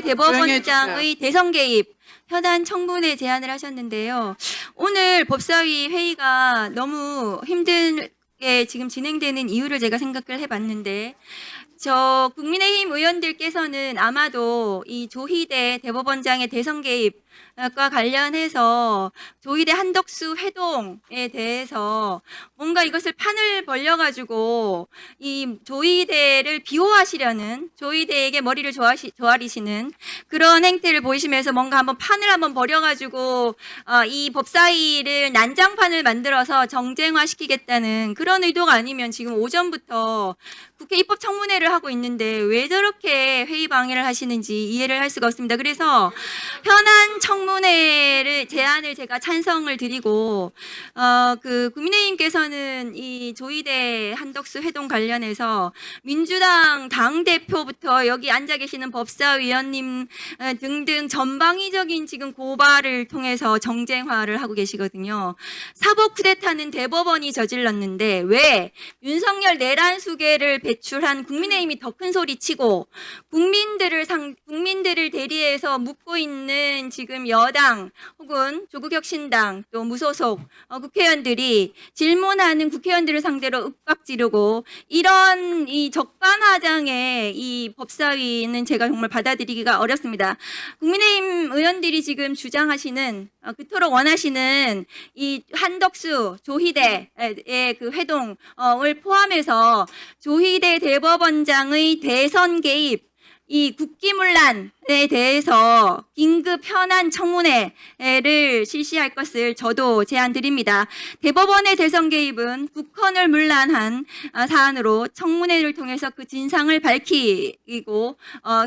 대법원장의 대선 개입 현안 청문회 제안을 하셨는데요. 오늘 법사위 회의가 너무 힘들게 지금 진행되는 이유를 제가 생각을 해봤는데, 저 국민의힘 의원들께서는 아마도 이 조희대 대법원장의 대선 개입과 관련해서 조희대 한덕수 회동에 대해서 뭔가 이것을 판을 벌려가지고 이 조희대를 비호하시려는, 조희대에게 머리를 조아리시는 그런 행태를 보이시면서 뭔가 한번 판을 한번 벌여가지고 이 법사위를 난장판을 만들어서 정쟁화시키겠다는 그런 의도가 아니면 지금 오전부터 국회 입법청문회를 하고 있는데 왜 저렇게 회의 방해를 하시는지 이해를 할 수가 없습니다. 그래서 현안 청문회를 제안을 제가 찬성을 드리고, 국민의힘께서는 이 조희대 한덕수 회동 관련해서 민주당 당대표부터 여기 앉아 계시는 법사위원님 등등 전방위적인 지금 고발을 통해서 정쟁화를 하고 계시거든요. 사법 쿠데타는 대법원이 저질렀는데 왜 윤석열 내란 수계를 배출한 국민의힘이 더 큰 소리 치고 국민들을 대리해서 묻고 있는 지금 여당 혹은 조국혁신당 또 무소속 국회의원들이 질문하는 국회의원들을 상대로 윽박 지르고 이런 이 적반하장의 이 법사위는 제가 정말 받아들이기가 어렵습니다. 국민의힘 의원들이 지금 주장하시는 그토록 원하시는 이 한덕수 조희대의 그 회동을 포함해서 조희대 대법원장의 대선 개입, 이 국기문란에 대해서 긴급 현안 청문회를 실시할 것을 저도 제안드립니다. 대법원의 대선 개입은 국헌을 문란한 사안으로 청문회를 통해서 그 진상을 밝히고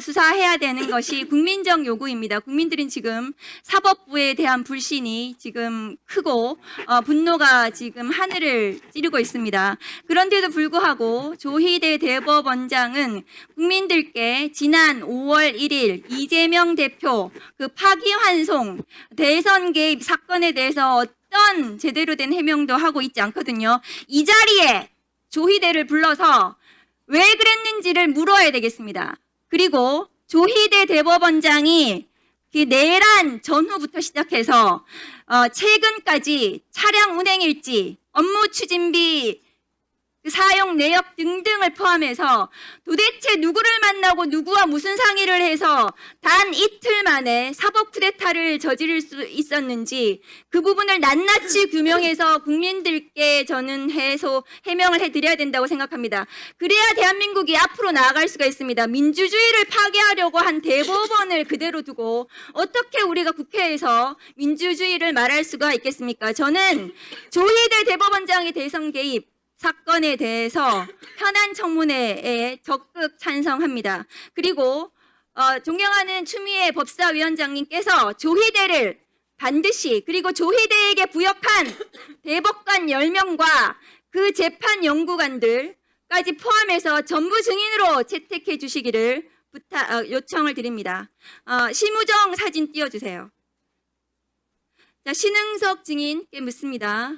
수사해야 되는 것이 국민적 요구입니다. 국민들은 지금 사법부에 대한 불신이 지금 크고 분노가 지금 하늘을 찌르고 있습니다. 그런데도 불구하고 조희대 대법원장은 국민들께 지난 5월 1일 이재명 대표 그 파기환송 대선 개입 사건에 대해서 어떤 제대로 된 해명도 하고 있지 않거든요. 이 자리에 조희대를 불러서 왜 그랬는지를 물어야 되겠습니다. 그리고 조희대 대법원장이 그 내란 전후부터 시작해서 최근까지 차량 운행일지, 업무 추진비 사용 내역 등등을 포함해서 도대체 누구를 만나고 누구와 무슨 상의를 해서 단 이틀 만에 사법 쿠데타를 저지를 수 있었는지 그 부분을 낱낱이 규명해서 국민들께 저는 해명을 해드려야 된다고 생각합니다. 그래야 대한민국이 앞으로 나아갈 수가 있습니다. 민주주의를 파괴하려고 한 대법원을 그대로 두고 어떻게 우리가 국회에서 민주주의를 말할 수가 있겠습니까? 저는 조희대 대법원장의 대선 개입 사건에 대해서 현안 청문회에 적극 찬성합니다. 그리고 존경하는 추미애 법사위원장님께서 조희대를 반드시, 그리고 조희대에게 부역한 대법관 10명과 그 재판 연구관들까지 포함해서 전부 증인으로 채택해 주시기를 요청을 드립니다. 심우정 사진 띄워주세요. 자, 신흥석 증인께 묻습니다.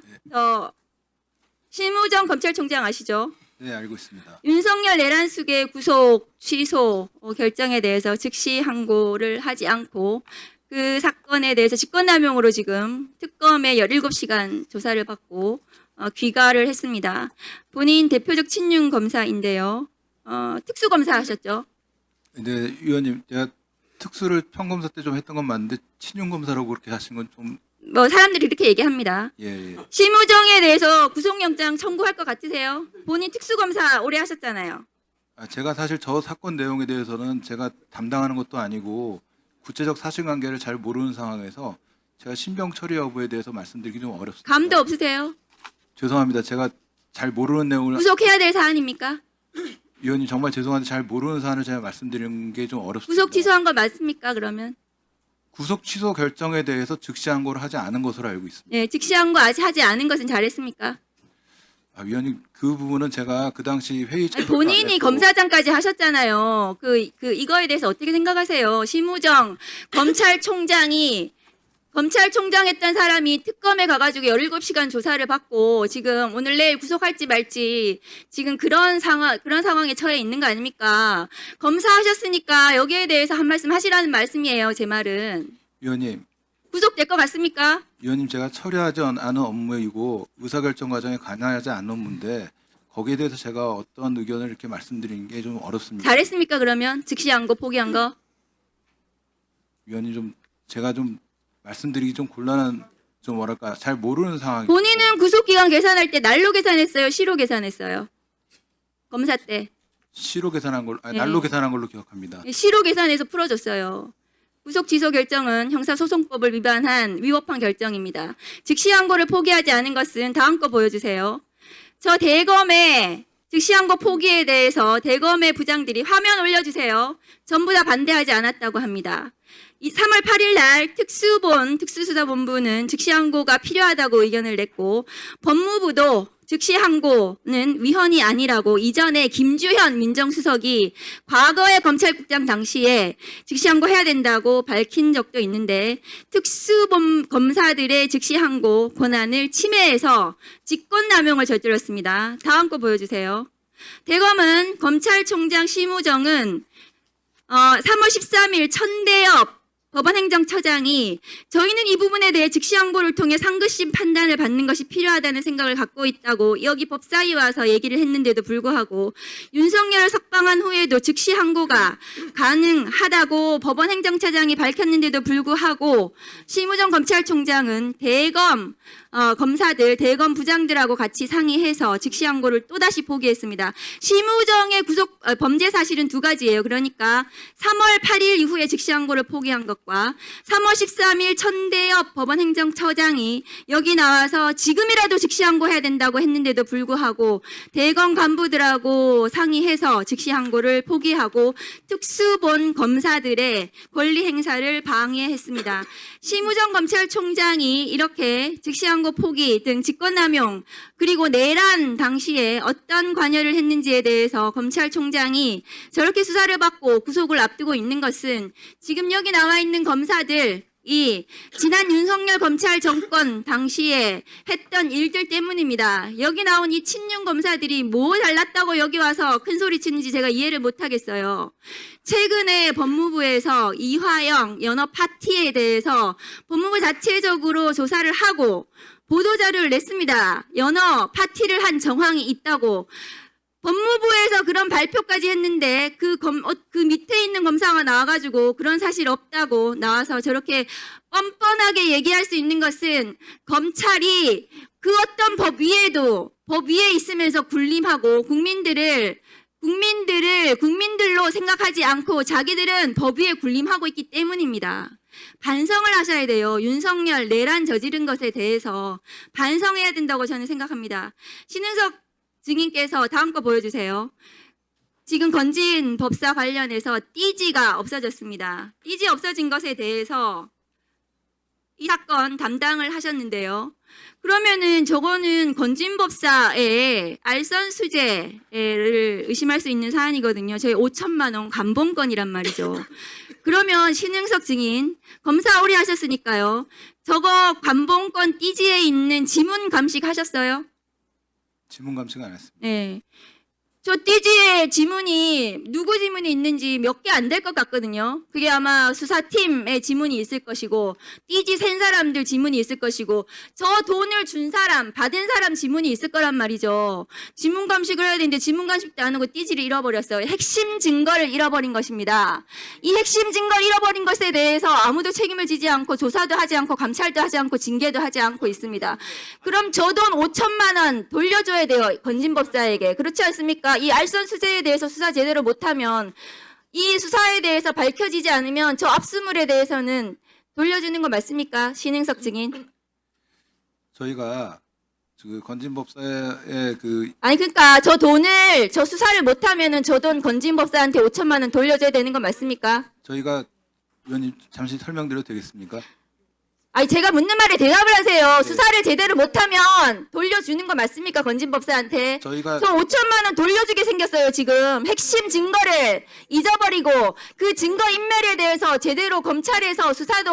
심우정 검찰총장 아시죠? 네, 알고 있습니다. 윤석열 내란 수계 구속 취소 결정에 대해서 즉시 항고를 하지 않고 그 사건에 대해서 직권남용으로 지금 특검에 17시간 조사를 받고 귀가를 했습니다. 본인 대표적 친윤 검사인데요. 특수검사 하셨죠? 네, 위원님, 제가 특수를 평검사 때 좀 했던 건 맞는데 친윤 검사라고 그렇게 하신 건 좀 사람들이 이렇게 얘기합니다. 예. 심우정에 대해서 구속영장 청구할 것 같으세요? 본인 특수검사 오래 하셨잖아요. 제가 사실 저 사건 내용에 대해서는 제가 담당하는 것도 아니고 구체적 사실관계를 잘 모르는 상황에서 제가 신병 처리 여부에 대해서 말씀드리기 좀 어렵습니다. 감도 없으세요? 죄송합니다. 제가 잘 모르는 내용을 구속해야 될 사안입니까? 위원님 정말 죄송한데 잘 모르는 사안을 제가 말씀드리는 게 좀 어렵습니다. 구속 취소한 거 맞습니까? 그러면? 구속 취소 결정에 대해서 즉시 항고를 하지 않은 것으로 알고 있습니다. 네, 즉시한 거 아직 하지 않은 것은 잘했습니까? 위원님 그 부분은 제가 그 당시 회의 아니, 본인이 검사장까지 하셨잖아요. 이거에 대해서 어떻게 생각하세요? 심우정 검찰총장이 검찰총장 했던 사람이 특검에 가가지고 17시간 조사를 받고 지금 오늘 내일 구속할지 말지 지금 그런 상황에 처해 있는 거 아닙니까? 검사하셨으니까 여기에 대해서 한 말씀 하시라는 말씀이에요, 제 말은. 위원님, 구속될 것 같습니까? 위원님 제가 처리하지 않은 업무이고 의사결정 과정에 관여하지 않은 업무인데 거기에 대해서 제가 어떤 의견을 이렇게 말씀드리는 게 좀 어렵습니다. 잘했습니까, 그러면? 즉시한 거, 포기한 거? 위원님 좀 제가 좀 말씀드리기 좀 곤란한 좀 뭐랄까 잘 모르는 상황이. 본인은 구속기간 계산할 때 날로 계산했어요, 시로 계산했어요? 검사 때. 시로 계산한 걸로, 네. 날로 계산한 걸로 기억합니다. 시로 계산해서 풀어줬어요. 구속 취소 결정은 형사소송법을 위법한 결정입니다. 즉시항고를 포기하지 않은 것은 다음 거 보여주세요. 저 대검의 즉시항고 포기에 대해서 대검의 부장들이 화면 올려주세요. 전부 다 반대하지 않았다고 합니다. 이 3월 8일 날 특수수사본부는 즉시항고가 필요하다고 의견을 냈고 법무부도 즉시항고는 위헌이 아니라고 이전에 김주현 민정수석이 과거의 검찰국장 당시에 즉시항고 해야 된다고 밝힌 적도 있는데 특수검사들의 즉시항고 권한을 침해해서 직권남용을 저질렀습니다. 다음 거 보여주세요. 대검은 검찰총장 심우정은 3월 13일 천대엽 법원행정처장이 저희는 이 부분에 대해 즉시항고를 통해 상급심 판단을 받는 것이 필요하다는 생각을 갖고 있다고 여기 법사위 와서 얘기를 했는데도 불구하고 윤석열을 석방한 후에도 즉시항고가 가능하다고 법원행정처장이 밝혔는데도 불구하고 심우정 검찰총장은 대검 검사들, 대검 부장들하고 같이 상의해서 즉시항고를 또다시 포기했습니다. 심우정의 범죄 사실은 두 가지예요. 그러니까 3월 8일 이후에 즉시항고를 포기한 것과 3월 13일 천대엽 법원행정처장이 여기 나와서 지금이라도 즉시항고 해야 된다고 했는데도 불구하고 대검 간부들하고 상의해서 즉시항고를 포기하고 특수본 검사들의 권리 행사를 방해했습니다. 심우정 검찰총장이 이렇게 즉시항고 포기 등 직권남용 그리고 내란 당시에 어떤 관여를 했는지에 대해서 검찰총장이 저렇게 수사를 받고 구속을 앞두고 있는 것은 지금 여기 나와 있는 검사들 이 지난 윤석열 검찰 정권 당시에 했던 일들 때문입니다. 여기 나온 이 친윤 검사들이 뭐 잘났다고 여기 와서 큰 소리 치는지 제가 이해를 못하겠어요. 최근에 법무부에서 이화영 연어 파티에 대해서 법무부 자체적으로 조사를 하고 보도자료를 냈습니다. 연어 파티를 한 정황이 있다고. 법무부에서 그런 발표까지 했는데 그 밑에 있는 검사가 나와가지고 그런 사실 없다고 나와서 저렇게 뻔뻔하게 얘기할 수 있는 것은 검찰이 그 어떤 법 위에 있으면서 군림하고 국민들로 생각하지 않고 자기들은 법 위에 군림하고 있기 때문입니다. 반성을 하셔야 돼요. 윤석열 내란 저지른 것에 대해서 반성해야 된다고 저는 생각합니다. 신은석 증인께서 다음 거 보여주세요. 지금 건진 법사 관련해서 띠지가 없어졌습니다. 띠지 없어진 것에 대해서 이 사건 담당을 하셨는데요. 그러면은 저거는 건진 법사의 알선 수재를 의심할 수 있는 사안이거든요. 저희 5천만 원 감봉권이란 말이죠. 그러면 신흥석 증인 검사 오래 하셨으니까요. 저거 감봉권 띠지에 있는 지문 감식 하셨어요? 지문 감식 안 했습니다. 네. 저 띠지에 지문이 누구 지문이 있는지 몇 개 안 될 것 같거든요. 그게 아마 수사팀의 지문이 있을 것이고 띠지 센 사람들 지문이 있을 것이고 저 돈을 준 사람, 받은 사람 지문이 있을 거란 말이죠. 지문 감식을 해야 되는데 지문 감식도 안 하고 띠지를 잃어버렸어요. 핵심 증거를 잃어버린 것입니다. 이 핵심 증거를 잃어버린 것에 대해서 아무도 책임을 지지 않고 조사도 하지 않고 감찰도 하지 않고 징계도 하지 않고 있습니다. 그럼 저 돈 5천만 원 돌려줘야 돼요. 건진법사에게. 그렇지 않습니까? 이 알선 수재에 대해서 수사 제대로 못하면 이 수사에 대해서 밝혀지지 않으면 저 압수물에 대해서는 돌려주는 거 맞습니까? 신흥석 증인. 저희가 그 건진법사의 아니 그러니까 저 돈을 저 수사를 못하면은 저 돈 건진법사한테 5천만 원 돌려줘야 되는 거 맞습니까? 저희가 위원님 잠시 설명드려도 되겠습니까? 아니 제가 묻는 말에 대답을 하세요. 네. 수사를 제대로 못하면 돌려주는 거 맞습니까? 건진법사한테. 저희가 저 5천만 원 돌려주게 생겼어요. 지금 핵심 증거를 잊어버리고 그 증거 인멸에 대해서 제대로 검찰에서 수사도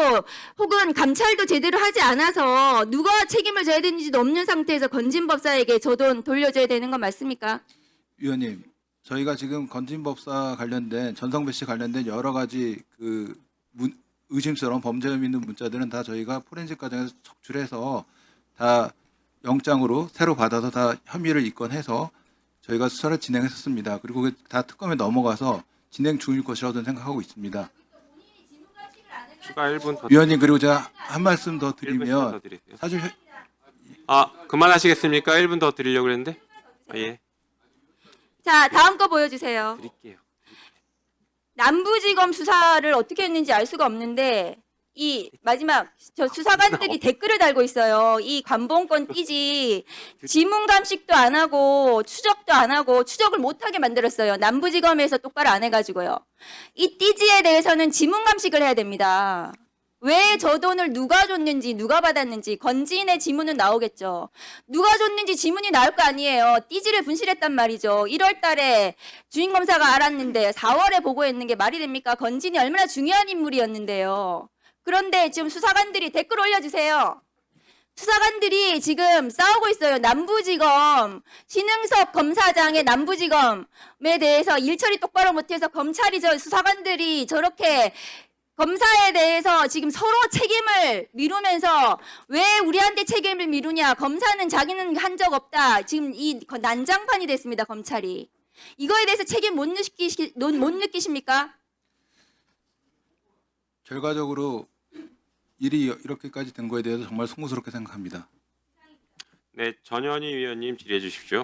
혹은 감찰도 제대로 하지 않아서 누가 책임을 져야 되는지도 없는 상태에서 건진법사에게 저 돈 돌려줘야 되는 거 맞습니까? 위원님, 저희가 지금 건진법사 관련된 전성배 씨 관련된 여러 가지 그 의심스러운 범죄 혐의 있는 문자들은 다 저희가 포렌식 과정에서 적출해서 다 영장으로 새로 받아서 다 혐의를 입건해서 저희가 수사를 진행했었습니다. 그리고 그게 다 특검에 넘어가서 진행 중일 것이라고 저는 생각하고 있습니다. 추가 1분 더. 위원님, 그리고 제가 한 말씀 더 1분 더 드리면 드리세요. 사실 그만하시겠습니까? 1분 더 드리려고 그랬는데. 예. 자, 다음 거 보여주세요. 드릴게요. 남부지검 수사를 어떻게 했는지 알 수가 없는데 이 마지막 저 수사관들이 댓글을 달고 있어요. 이 관봉권 띠지 지문 감식도 안 하고 추적도 안 하고 추적을 못하게 만들었어요. 남부지검에서 똑바로 안 해가지고요. 이 띠지에 대해서는 지문 감식을 해야 됩니다. 왜 저 돈을 누가 줬는지 누가 받았는지 건진의 지문은 나오겠죠. 누가 줬는지 지문이 나올 거 아니에요. 띠지를 분실했단 말이죠. 1월 달에 주인검사가 알았는데 4월에 보고했는 게 말이 됩니까? 건진이 얼마나 중요한 인물이었는데요. 그런데 지금 수사관들이 댓글 올려주세요. 수사관들이 지금 싸우고 있어요. 남부지검 신흥석 검사장의 남부지검에 대해서 일처리 똑바로 못해서 검찰이 수사관들이 저렇게 검사에 대해서 지금 서로 책임을 미루면서 왜 우리한테 책임을 미루냐. 검사는 자기는 한 적 없다. 지금 이 난장판이 됐습니다. 검찰이. 이거에 대해서 책임 못 느끼십니까? 결과적으로 일이 이렇게까지 된 거에 대해서 정말 송구스럽게 생각합니다. 네, 전현희 위원님 질의해 주십시오.